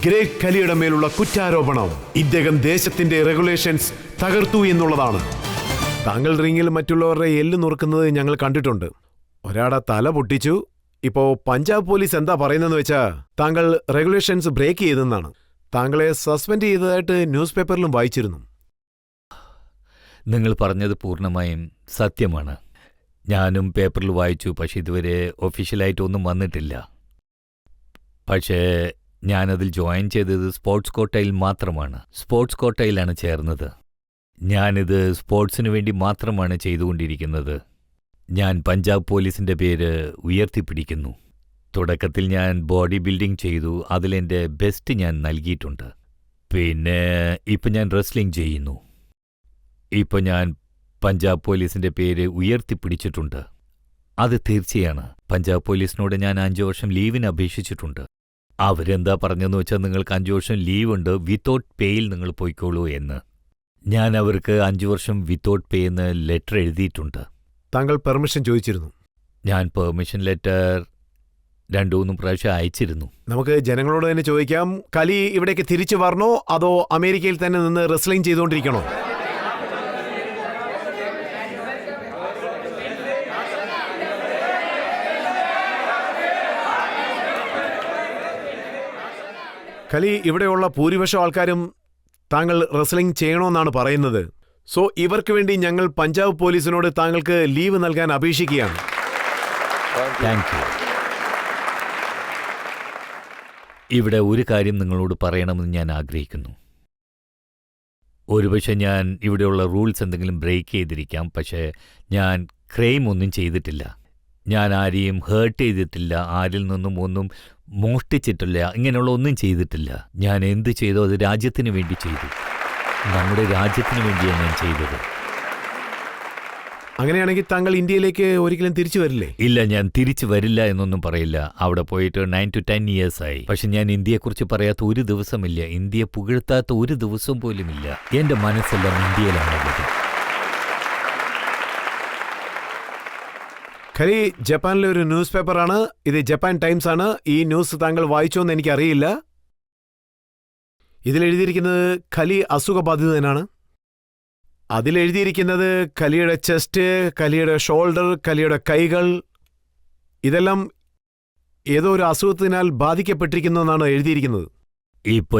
Greg ഖലിയുടെ മേലുള്ള കുറ്റാരോപണം ഇദ്ദേഹം ദേശത്തിന്റെ റെഗുലേഷൻസ് തകർത്തു എന്നുള്ളതാണ്. താങ്കൾ റിങ്ങിൽ മറ്റുള്ളവരുടെ എല്ല് നുറുക്കുന്നത് ഞങ്ങൾ കണ്ടിട്ടുണ്ട്. ഒരാടെ തല പൊട്ടിച്ചു. ഇപ്പോ പഞ്ചാബ് പോലീസ് എന്താ പറയുന്നതെന്ന് വെച്ചാ താങ്കൾ റെഗുലേഷൻസ് ബ്രേക്ക് ചെയ്തെന്നാണ്. താങ്കളെ സസ്പെൻഡ് ചെയ്തതായിട്ട് ന്യൂസ് പേപ്പറിലും വായിച്ചിരുന്നു. നിങ്ങൾ പറഞ്ഞത് പൂർണ്ണമായും സത്യമാണ്. ഞാനും പേപ്പറിൽ വായിച്ചു. പക്ഷെ ഇതുവരെ ഒഫീഷ്യലായിട്ടൊന്നും വന്നിട്ടില്ല. പക്ഷേ ഞാനതിൽ ജോയിൻ ചെയ്തത് സ്പോർട്സ് കോട്ടയിൽ മാത്രമാണ്. സ്പോർട്സ് കോട്ടയിലാണ് ചേർന്നത്. ഞാനിത് സ്പോർട്സിനു വേണ്ടി മാത്രമാണ് ചെയ്തുകൊണ്ടിരിക്കുന്നത്. ഞാൻ പഞ്ചാബ് പോലീസിന്റെ പേര് ഉയർത്തിപ്പിടിക്കുന്നു. തുടക്കത്തിൽ ഞാൻ ബോഡി ബിൽഡിംഗ് ചെയ്തു. അതിലെൻ്റെ ബെസ്റ്റ് ഞാൻ നൽകിയിട്ടുണ്ട്. പിന്നെ ഇപ്പം ഞാൻ റെസ്ലിംഗ് ചെയ്യുന്നു. ഇപ്പം ഞാൻ പഞ്ചാബ് പോലീസിന്റെ പേര് ഉയർത്തിപ്പിടിച്ചിട്ടുണ്ട്. അത് തീർച്ചയാണ്. പഞ്ചാബ് പോലീസിനോട് ഞാൻ 5 വർഷം ലീവിന് അപേക്ഷിച്ചിട്ടുണ്ട്. അവരെന്താ പറഞ്ഞെന്ന് വെച്ചാൽ നിങ്ങൾക്ക് 5 വർഷം ലീവുണ്ട്, വിത്തൗട്ട് പേയിൽ നിങ്ങൾ പോയിക്കോളൂ എന്ന്. ഞാൻ അവർക്ക് 5 വർഷം വിത്തൗട്ട് പേ എന്ന് ലെറ്റർ എഴുതിയിട്ടുണ്ട്. താങ്കൾ പെർമിഷൻ ചോദിച്ചിരുന്നു? ഞാൻ പെർമിഷൻ ലെറ്റർ 2-3 പ്രാവശ്യം അയച്ചിരുന്നു. നമുക്ക് ജനങ്ങളോട് തന്നെ ചോദിക്കാം, കലി ഇവിടേക്ക് തിരിച്ചു വരണോ അതോ അമേരിക്കയിൽ തന്നെ നിന്ന് റെസ്ലിംഗ് ചെയ്തുകൊണ്ടിരിക്കണോ? കലി, ഇവിടെയുള്ള ഭൂരിപക്ഷം ആൾക്കാരും താങ്കൾ റെസ്ലിംഗ് ചെയ്യണമെന്നാണ് പറയുന്നത്. സോ ഇവർക്ക് വേണ്ടി ഞങ്ങൾ പഞ്ചാബ് പോലീസിനോട് താങ്കൾക്ക് ലീവ് നൽകാൻ അപേക്ഷിക്കുകയാണ്. Thank you. ഇവിടെ ഒരു കാര്യം നിങ്ങളോട് പറയണമെന്ന് ഞാൻ ആഗ്രഹിക്കുന്നു. ഒരുപക്ഷെ ഞാൻ ഇവിടെയുള്ള റൂൾസ് എന്തെങ്കിലും ബ്രേക്ക് ചെയ്തിരിക്കാം. പക്ഷേ ഞാൻ ക്രൈം ഒന്നും ചെയ്തിട്ടില്ല. ഞാൻ ആരെയും ഹേർട്ട് ചെയ്തിട്ടില്ല. ആരിൽ നിന്നും ഒന്നും മോഷ്ടിച്ചിട്ടില്ല. ഇങ്ങനെയുള്ള ഒന്നും ചെയ്തിട്ടില്ല. ഞാൻ എന്ത് ചെയ്തോ അത് രാജ്യത്തിന് വേണ്ടി ചെയ്തു. നമ്മുടെ രാജ്യത്തിന് വേണ്ടിയാണ് ഞാൻ ചെയ്തത്. അങ്ങനെയാണെങ്കിൽ താങ്കൾ ഇന്ത്യയിലേക്ക് ഒരിക്കലും തിരിച്ചു വരില്ലേ? ഇല്ല, ഞാൻ തിരിച്ചു വരില്ല എന്നൊന്നും പറയില്ല. അവിടെ പോയിട്ട് 9 to 10 years ആയി. പക്ഷെ ഞാൻ ഇന്ത്യയെക്കുറിച്ച് പറയാത്ത ഒരു ദിവസമില്ല. ഇന്ത്യയെ പുകഴ്ത്താത്ത ഒരു ദിവസം പോലുമില്ല. എന്റെ മനസ്സെല്ലാം ഇന്ത്യയിലാണുള്ളത്. ഖലി, ജപ്പാനിലെ ഒരു ന്യൂസ് പേപ്പറാണ് ഇത്. ജപ്പാൻ ടൈംസ് ആണ്. ഈ ന്യൂസ് താങ്കൾ വായിച്ചോന്ന് എനിക്കറിയില്ല. ഇതിലെഴുതിയിരിക്കുന്നത് ഖലി അസുഖബാധിതനാണ്. അതിലെഴുതിയിരിക്കുന്നത് ഖലിയുടെ ചെസ്റ്റ്, ഖലിയുടെ ഷോൾഡർ, ഖലിയുടെ കൈകൾ ഇതെല്ലാം ഏതോ ഒരു അസുഖത്തിനാൽ ബാധിക്കപ്പെട്ടിരിക്കുന്നു എന്നാണ് എഴുതിയിരിക്കുന്നത്. ഇപ്പൊ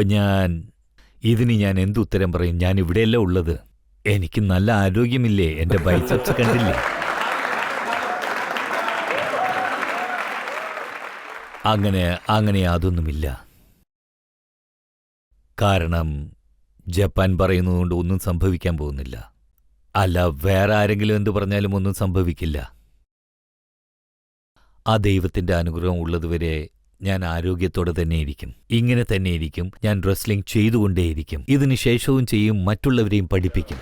ഇതിന് ഞാൻ എന്തുത്തരം പറയും? ഞാൻ ഇവിടെയല്ല ഉള്ളത്. എനിക്ക് നല്ല ആരോഗ്യമില്ലേ? എന്റെ ബൈസെപ്സ് കണ്ടില്ലേ? അങ്ങനെ അതൊന്നുമില്ല. കാരണം ജപ്പാൻ പറയുന്നതുകൊണ്ട് ഒന്നും സംഭവിക്കാൻ പോകുന്നില്ല. അല്ല, വേറെ ആരെങ്കിലും എന്തു പറഞ്ഞാലും ഒന്നും സംഭവിക്കില്ല. ആ ദൈവത്തിന്റെ അനുഗ്രഹം ഉള്ളതുവരെ ഞാൻ ആരോഗ്യത്തോടെ തന്നെയിരിക്കും. ഇങ്ങനെ തന്നെയിരിക്കും. ഞാൻ റെസ്ലിംഗ് ചെയ്തുകൊണ്ടേയിരിക്കും. ഇതിനു ശേഷവും ചെയ്യും. മറ്റുള്ളവരെയും പഠിപ്പിക്കും.